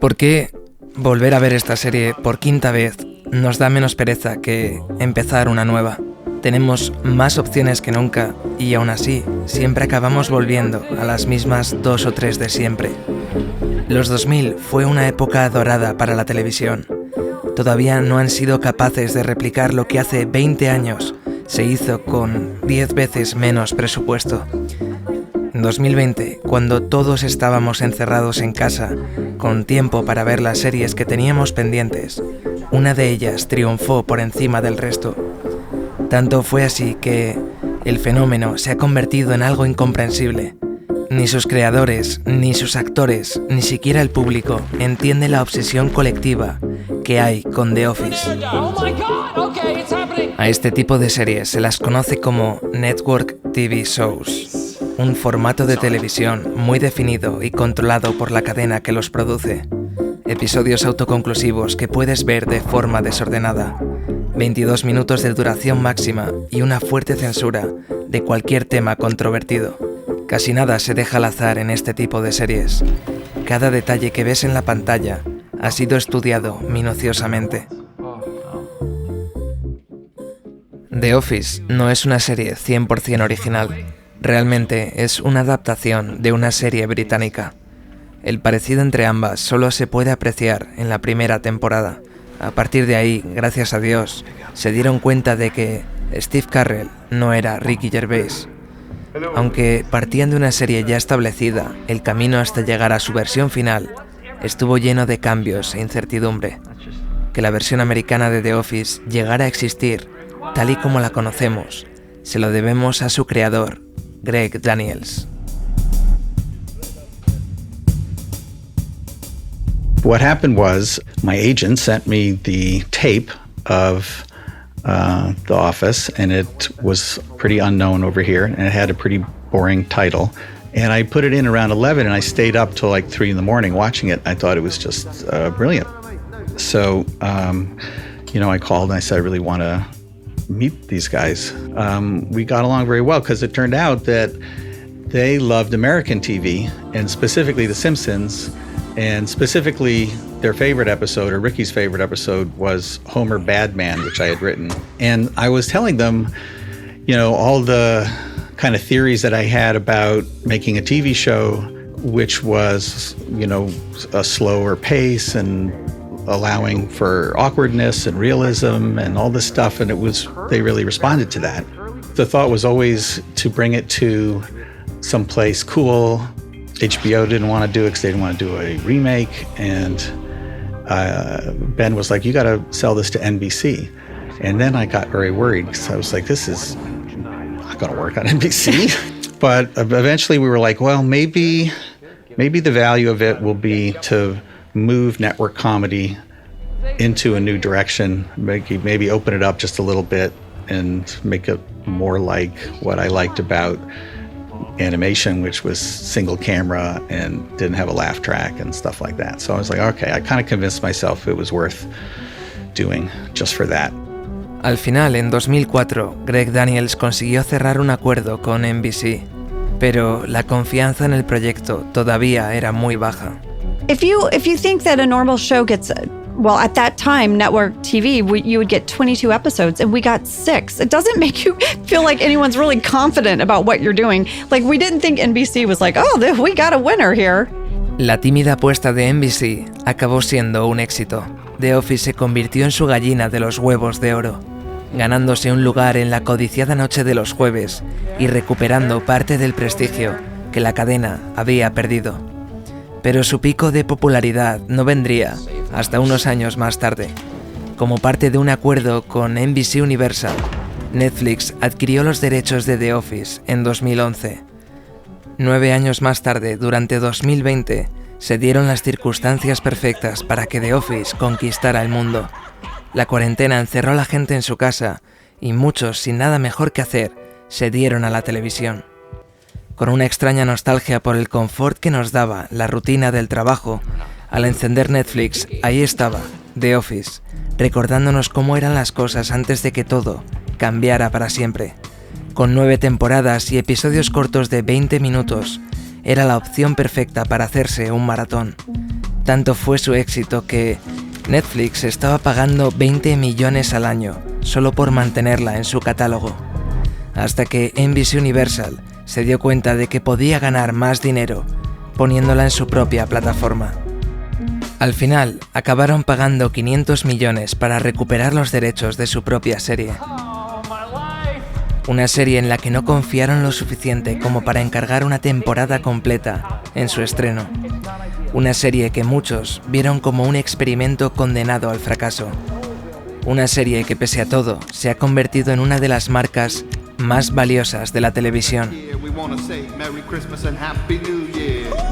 ¿Por qué volver a ver esta serie por quinta vez nos da menos pereza que empezar una nueva? Tenemos más opciones que nunca y aún así siempre acabamos volviendo a las mismas 2 o 3 de siempre. Los 2000 fue una época dorada para la televisión. Todavía no han sido capaces de replicar lo que hace 20 años se hizo con 10 veces menos presupuesto. En 2020, cuando todos estábamos encerrados en casa, con tiempo para ver las series que teníamos pendientes, una de ellas triunfó por encima del resto. Tanto fue así que el fenómeno se ha convertido en algo incomprensible. Ni sus creadores, ni sus actores, ni siquiera el público entiende la obsesión colectiva que hay con The Office. A este tipo de series se las conoce como Network TV Shows, un formato de televisión muy definido y controlado por la cadena que los produce. Episodios autoconclusivos que puedes ver de forma desordenada, 22 minutos de duración máxima y una fuerte censura de cualquier tema controvertido. Casi nada se deja al azar en este tipo de series. Cada detalle que ves en la pantalla ha sido estudiado minuciosamente. The Office no es una serie 100% original. Realmente es una adaptación de una serie británica. El parecido entre ambas solo se puede apreciar en la primera temporada. A partir de ahí, gracias a Dios, se dieron cuenta de que Steve Carell no era Ricky Gervais. Aunque partían de una serie ya establecida, el camino hasta llegar a su versión final estuvo lleno de cambios e incertidumbre. Que la versión americana de The Office llegara a existir, tal y como la conocemos, se lo debemos a su creador, Greg Daniels. What happened was my agent sent me the tape of The Office, and it was pretty unknown over here, and it had a pretty boring title. And I put it in around 11, and I stayed up till like 3 in the morning watching it. I thought it was just brilliant. So, I called and I said, I really want to meet these guys. We got along very well because it turned out that they loved American TV, and specifically The Simpsons, and specifically their favorite episode, or Ricky's favorite episode, was Homer Badman, which I had written. And I was telling them, all the kind of theories that I had about making a TV show, which was, a slower pace and allowing for awkwardness and realism and all this stuff. And they really responded to that. The thought was always to bring it to someplace cool. HBO didn't want to do it because they didn't want to do a remake. And Ben was like, you got to sell this to NBC. And then I got very worried because I was like, this is not going to work on NBC. But eventually we were like, well, maybe the value of it will be to move network comedy into a new direction, maybe open it up just a little bit and make it more like what I liked about animation, which was single camera and didn't have a laugh track and stuff like that. So I was like, okay, I kind of convinced myself it was worth doing just for that. Al final, en 2004, Greg Daniels consiguió cerrar un acuerdo con NBC, pero la confianza en el proyecto todavía era muy baja. If you think that a normal show gets, well, at that time, network TV, you would get 22 episodes, and we got 6. It doesn't make you feel like anyone's really confident about what you're doing. Like, we didn't think NBC was like, oh, we got a winner here. La tímida apuesta de NBC acabó siendo un éxito. The Office se convirtió en su gallina de los huevos de oro, ganándose un lugar en la codiciada noche de los jueves y recuperando parte del prestigio que la cadena había perdido. Pero su pico de popularidad no vendría hasta unos años más tarde. Como parte de un acuerdo con NBC Universal, Netflix adquirió los derechos de The Office en 2011. 9 años más tarde, durante 2020, se dieron las circunstancias perfectas para que The Office conquistara el mundo. La cuarentena encerró a la gente en su casa y muchos, sin nada mejor que hacer, se dieron a la televisión. Con una extraña nostalgia por el confort que nos daba la rutina del trabajo, al encender Netflix, ahí estaba, The Office, recordándonos cómo eran las cosas antes de que todo cambiara para siempre. Con 9 temporadas y episodios cortos de 20 minutos, era la opción perfecta para hacerse un maratón. Tanto fue su éxito que Netflix estaba pagando 20 millones al año solo por mantenerla en su catálogo, hasta que NBC Universal se dio cuenta de que podía ganar más dinero poniéndola en su propia plataforma. Al final, acabaron pagando 500 millones para recuperar los derechos de su propia serie. Una serie en la que no confiaron lo suficiente como para encargar una temporada completa en su estreno. Una serie que muchos vieron como un experimento condenado al fracaso. Una serie que, pese a todo, se ha convertido en una de las marcas más valiosas de la televisión.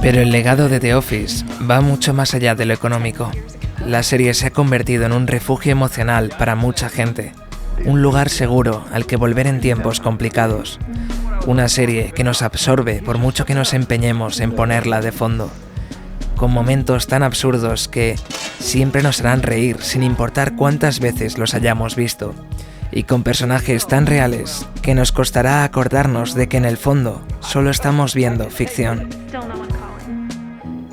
Pero el legado de The Office va mucho más allá de lo económico. La serie se ha convertido en un refugio emocional para mucha gente, un lugar seguro al que volver en tiempos complicados. Una serie que nos absorbe por mucho que nos empeñemos en ponerla de fondo, con momentos tan absurdos que siempre nos harán reír sin importar cuántas veces los hayamos visto, y con personajes tan reales que nos costará acordarnos de que en el fondo solo estamos viendo ficción.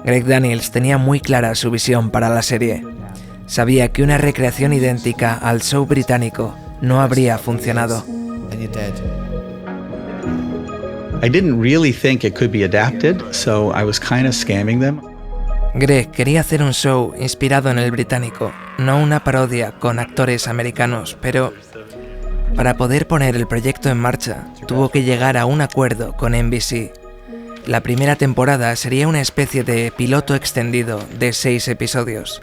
Greg Daniels tenía muy clara su visión para la serie. Sabía que una recreación idéntica al show británico no habría funcionado. I didn't really think it could be adapted, so I was kind of scamming them. Greg quería hacer un show inspirado en el británico, no una parodia con actores americanos, pero para poder poner el proyecto en marcha, tuvo que llegar a un acuerdo con NBC. La primera temporada sería una especie de piloto extendido de 6 episodios.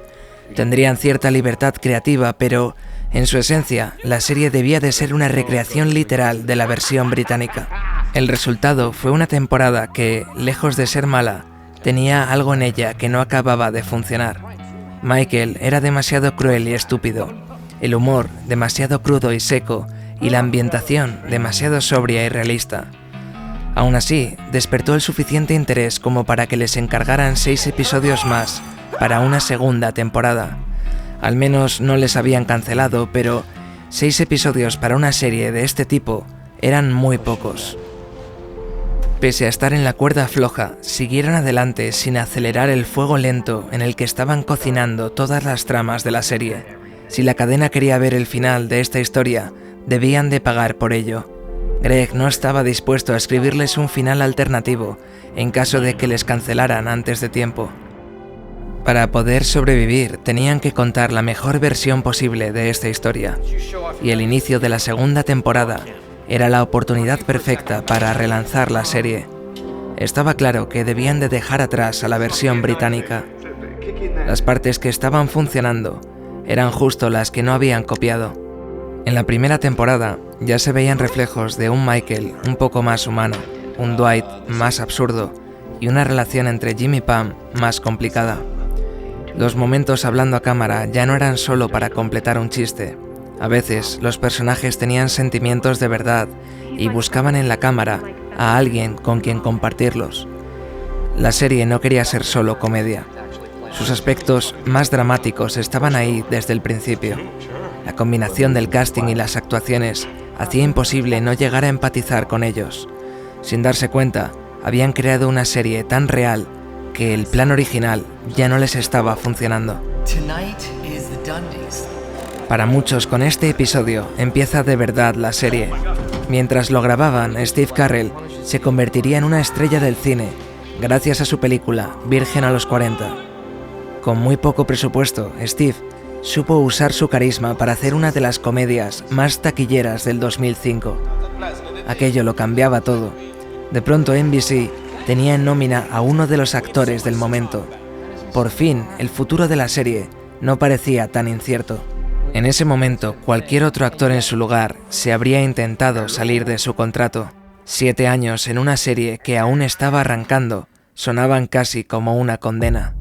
Tendrían cierta libertad creativa, pero en su esencia, la serie debía de ser una recreación literal de la versión británica. El resultado fue una temporada que, lejos de ser mala, tenía algo en ella que no acababa de funcionar. Michael era demasiado cruel y estúpido, el humor demasiado crudo y seco, y la ambientación demasiado sobria y realista. Aún así, despertó el suficiente interés como para que les encargaran 6 episodios más para una segunda temporada. Al menos no les habían cancelado, pero 6 episodios para una serie de este tipo eran muy pocos. Pese a estar en la cuerda floja, siguieron adelante sin acelerar el fuego lento en el que estaban cocinando todas las tramas de la serie. Si la cadena quería ver el final de esta historia, debían de pagar por ello. Greg no estaba dispuesto a escribirles un final alternativo en caso de que les cancelaran antes de tiempo. Para poder sobrevivir, tenían que contar la mejor versión posible de esta historia, y el inicio de la segunda temporada era la oportunidad perfecta para relanzar la serie. Estaba claro que debían de dejar atrás a la versión británica. Las partes que estaban funcionando eran justo las que no habían copiado. En la primera temporada ya se veían reflejos de un Michael un poco más humano, un Dwight más absurdo y una relación entre Jim y Pam más complicada. Los momentos hablando a cámara ya no eran solo para completar un chiste. A veces los personajes tenían sentimientos de verdad y buscaban en la cámara a alguien con quien compartirlos. La serie no quería ser solo comedia. Sus aspectos más dramáticos estaban ahí desde el principio. La combinación del casting y las actuaciones hacía imposible no llegar a empatizar con ellos. Sin darse cuenta, habían creado una serie tan real que el plan original ya no les estaba funcionando. Para muchos, con este episodio empieza de verdad la serie. Mientras lo grababan, Steve Carell se convertiría en una estrella del cine gracias a su película Virgen a los 40. Con muy poco presupuesto, Steve supo usar su carisma para hacer una de las comedias más taquilleras del 2005. Aquello lo cambiaba todo. De pronto NBC tenía en nómina a uno de los actores del momento. Por fin, el futuro de la serie no parecía tan incierto. En ese momento, cualquier otro actor en su lugar se habría intentado salir de su contrato. 7 años en una serie que aún estaba arrancando sonaban casi como una condena.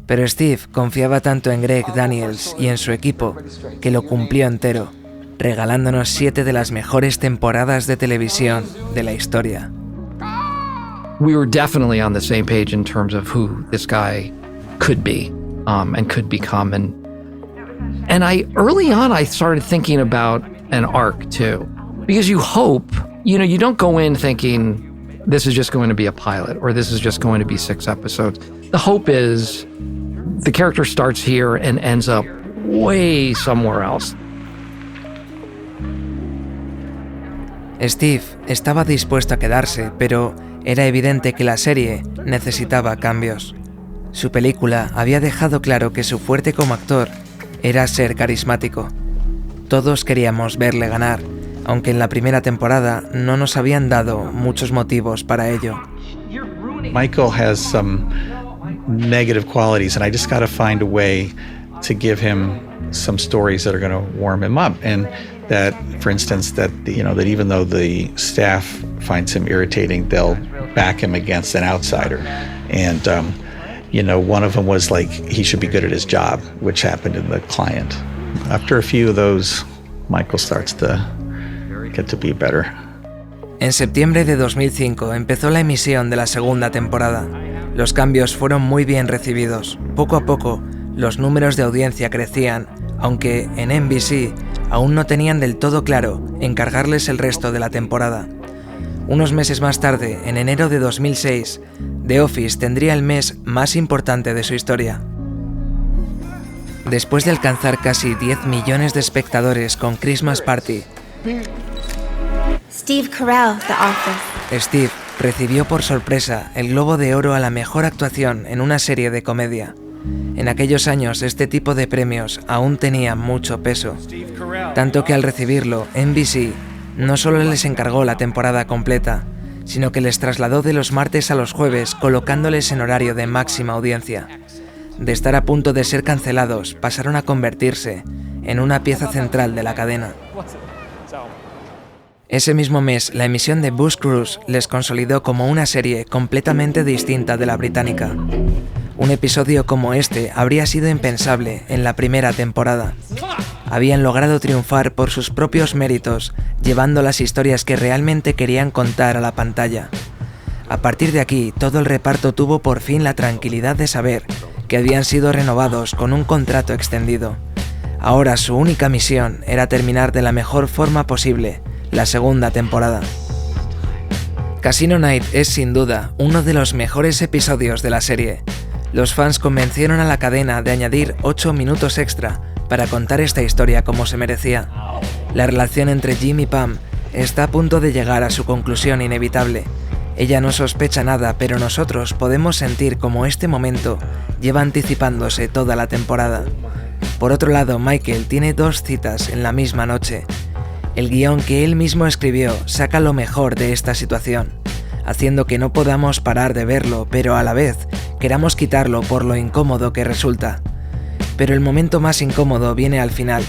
Pero Steve confiaba tanto en Greg Daniels y en su equipo que lo cumplió entero, regalándonos 7 de las mejores temporadas de televisión de la historia. We were definitely on the same page in terms of who this guy could be and could become. And early on, I started thinking about an arc too, because you hope, you don't go in thinking this is just going to be a pilot or this is just going to be 6 episodes. The hope is the character starts here and ends up way somewhere else. Steve estaba dispuesto a quedarse, pero era evidente que la serie necesitaba cambios. Su película había dejado claro que su fuerte como actor era ser carismático. Todos queríamos verle ganar, aunque en la primera temporada no nos habían dado muchos motivos para ello. Michael has some negative qualities, and I just got to find a way to give him some stories that are going to warm him up, and that, for instance, that that even though the staff finds him irritating, they'll back him against an outsider. And one of them was like he should be good at his job, which happened in The Client. After a few of those, Michael starts to get to be better. En septiembre de 2005 empezó la emisión de la segunda temporada. Los cambios fueron muy bien recibidos. Poco a poco, los números de audiencia crecían, aunque en NBC aún no tenían del todo claro encargarles el resto de la temporada. Unos meses más tarde, en enero de 2006, The Office tendría el mes más importante de su historia. Después de alcanzar casi 10 millones de espectadores con Christmas Party, Steve Carell, The Office. Steve recibió por sorpresa el Globo de Oro a la mejor actuación en una serie de comedia. En aquellos años este tipo de premios aún tenía mucho peso, tanto que al recibirlo, NBC no solo les encargó la temporada completa, sino que les trasladó de los martes a los jueves colocándoles en horario de máxima audiencia. De estar a punto de ser cancelados, pasaron a convertirse en una pieza central de la cadena. Ese mismo mes, la emisión de Booze Cruise les consolidó como una serie completamente distinta de la británica. Un episodio como este habría sido impensable en la primera temporada. Habían logrado triunfar por sus propios méritos, llevando las historias que realmente querían contar a la pantalla. A partir de aquí, todo el reparto tuvo por fin la tranquilidad de saber que habían sido renovados con un contrato extendido. Ahora su única misión era terminar de la mejor forma posible la segunda temporada. Casino Night es sin duda uno de los mejores episodios de la serie. Los fans convencieron a la cadena de añadir 8 minutos extra para contar esta historia como se merecía. La relación entre Jim y Pam está a punto de llegar a su conclusión inevitable. Ella no sospecha nada, pero nosotros podemos sentir como este momento lleva anticipándose toda la temporada. Por otro lado, Michael tiene 2 citas en la misma noche. El guión que él mismo escribió saca lo mejor de esta situación, haciendo que no podamos parar de verlo, pero a la vez queramos quitarlo por lo incómodo que resulta. Pero el momento más incómodo viene al final,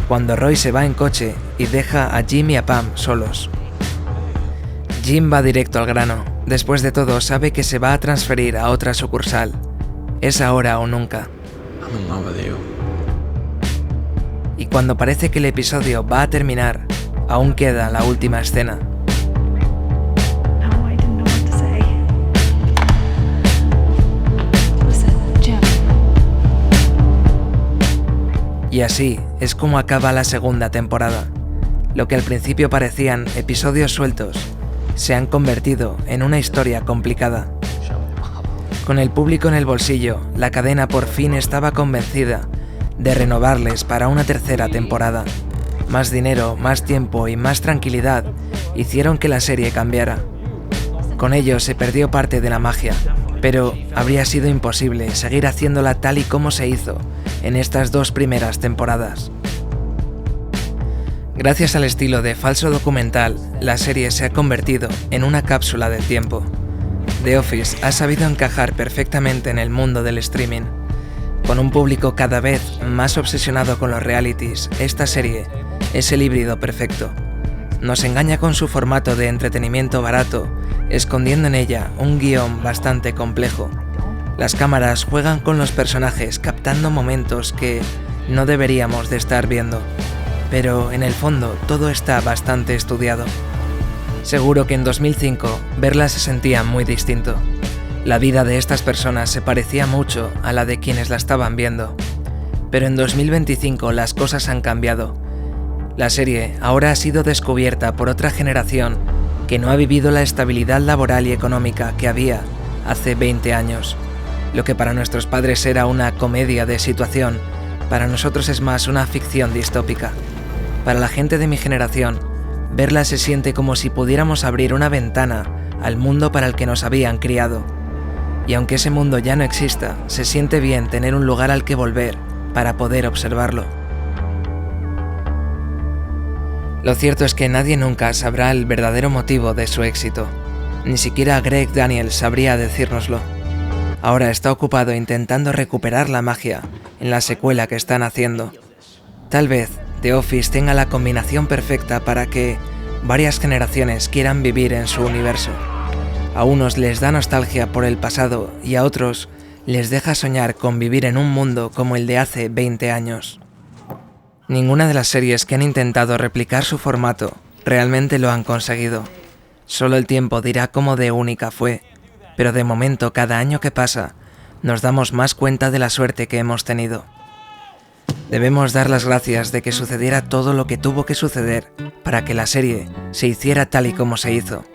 cuando Roy se va en coche y deja a Jim y a Pam solos. Jim va directo al grano. Después de todo, sabe que se va a transferir a otra sucursal. Es ahora o nunca. I'm in love with you. Y cuando parece que el episodio va a terminar, aún queda la última escena. No, I didn't know what to say. Listen, Jim. Y así es como acaba la segunda temporada. Lo que al principio parecían episodios sueltos, se han convertido en una historia complicada. Con el público en el bolsillo, la cadena por fin estaba convencida de renovarles para una tercera temporada. Más dinero, más tiempo y más tranquilidad hicieron que la serie cambiara. Con ello se perdió parte de la magia, pero habría sido imposible seguir haciéndola tal y como se hizo en estas 2 primeras temporadas. Gracias al estilo de falso documental, la serie se ha convertido en una cápsula del tiempo. The Office ha sabido encajar perfectamente en el mundo del streaming. Con un público cada vez más obsesionado con los realities, esta serie es el híbrido perfecto. Nos engaña con su formato de entretenimiento barato, escondiendo en ella un guión bastante complejo. Las cámaras juegan con los personajes, captando momentos que no deberíamos de estar viendo. Pero en el fondo todo está bastante estudiado. Seguro que en 2005 verla se sentía muy distinto. La vida de estas personas se parecía mucho a la de quienes la estaban viendo. Pero en 2025 las cosas han cambiado. La serie ahora ha sido descubierta por otra generación que no ha vivido la estabilidad laboral y económica que había hace 20 años. Lo que para nuestros padres era una comedia de situación, para nosotros es más una ficción distópica. Para la gente de mi generación, verla se siente como si pudiéramos abrir una ventana al mundo para el que nos habían criado. Y aunque ese mundo ya no exista, se siente bien tener un lugar al que volver para poder observarlo. Lo cierto es que nadie nunca sabrá el verdadero motivo de su éxito. Ni siquiera Greg Daniels sabría decírnoslo. Ahora está ocupado intentando recuperar la magia en la secuela que están haciendo. Tal vez The Office tenga la combinación perfecta para que varias generaciones quieran vivir en su universo. A unos les da nostalgia por el pasado y a otros les deja soñar con vivir en un mundo como el de hace 20 años. Ninguna de las series que han intentado replicar su formato realmente lo han conseguido. Solo el tiempo dirá cómo de única fue, pero de momento cada año que pasa nos damos más cuenta de la suerte que hemos tenido. Debemos dar las gracias de que sucediera todo lo que tuvo que suceder para que la serie se hiciera tal y como se hizo.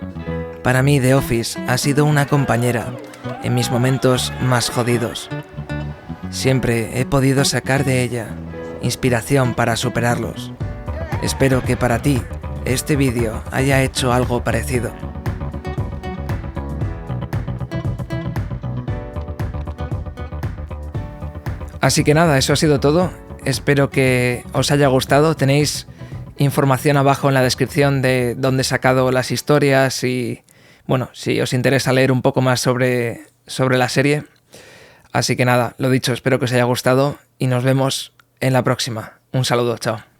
Para mí The Office ha sido una compañera en mis momentos más jodidos. Siempre he podido sacar de ella inspiración para superarlos. Espero que para ti este vídeo haya hecho algo parecido. Así que nada, eso ha sido todo. Espero que os haya gustado. Tenéis información abajo en la descripción de dónde he sacado las historias y, bueno, si os interesa leer un poco más sobre la serie. Así que nada, lo dicho, espero que os haya gustado y nos vemos en la próxima. Un saludo, chao.